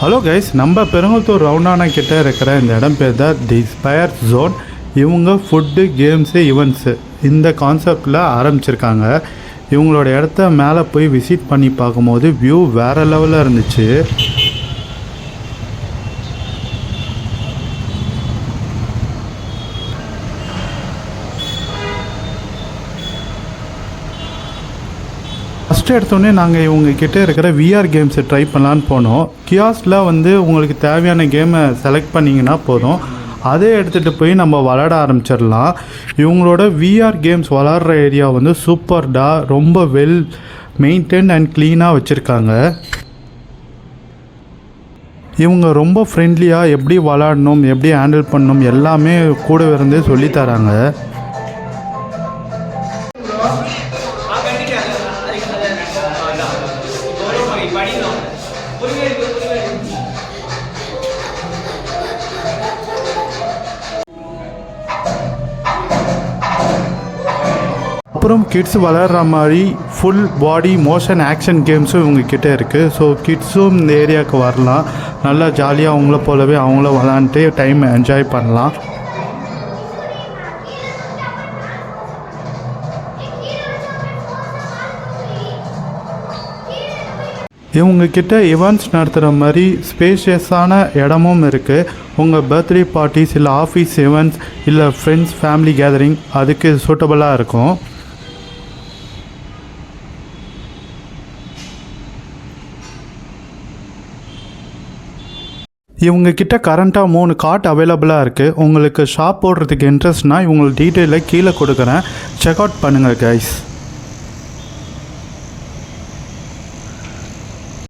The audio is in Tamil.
ஹலோ கைஸ், நம்ம பெருங்குளத்தூர் ரவுண்டானா கிட்டே இருக்கிற இந்த இடம் பேர் தான் தி ஸ்பயர் ஜோன். இவங்க ஃபுட்டு, கேம்ஸு, ஈவெண்ட்ஸு இந்த கான்செப்டில் ஆரம்பிச்சிருக்காங்க. இவங்களோட இடத்த மேலே போய் விசிட் பண்ணி பார்க்கும்போது வியூ வேறு லெவலில் இருந்துச்சு. ஃபஸ்ட்டு எடுத்தோடனே நாங்கள் இவங்கக்கிட்ட இருக்கிற விஆர் கேம்ஸை ட்ரை பண்ணலான்னு போனோம். கியாஸில் உங்களுக்கு தேவையான கேமை செலக்ட் பண்ணிங்கன்னா போதும், அதே எடுத்துகிட்டு போய் நம்ம விளாட ஆரம்பிச்சிடலாம். இவங்களோட விஆர் கேம்ஸ் விளாட்ற ஏரியா சூப்பர்டா, ரொம்ப வெல் மெயின்டைன் அண்ட் க்ளீனாக வச்சுருக்காங்க. இவங்க ரொம்ப ஃப்ரெண்ட்லியாக எப்படி விளாடணும், எப்படி ஹேண்டில் பண்ணணும் எல்லாமே கூட இருந்து சொல்லித்தராங்க. அப்புறம் கிட்ஸ் விளையாடுற மாதிரி ஃபுல் பாடி மோஷன் ஆக்ஷன் கேம்ஸும் இவங்கக்கிட்ட இருக்குது. ஸோ கிட்ஸும் இந்த ஏரியாவுக்கு வரலாம், நல்லா ஜாலியாக அவங்கள போலவே அவங்கள விளாண்டுட்டு டைம் என்ஜாய் பண்ணலாம். இவங்கக்கிட்ட ஈவெண்ட்ஸ் நடத்துகிற மாதிரி ஸ்பேஷியஸான இடமும் இருக்குது. உங்கள் பர்த்டே பார்ட்டிஸ் இல்லை ஆஃபீஸ் ஈவெண்ட்ஸ் இல்லை ஃப்ரெண்ட்ஸ் ஃபேமிலி கேதரிங் அதுக்கு சூட்டபுளாக இருக்கும். இவங்கக்கிட்ட கரண்ட்டாக 3 காட் அவைலபிளாக இருக்குது. உங்களுக்கு ஷாப் போடுறதுக்கு இன்ட்ரெஸ்ட்னால் இவங்களுக்கு டீட்டெயிலை கீழே கொடுக்குறேன், செக் அவுட் பண்ணுங்கள் கைஸ்.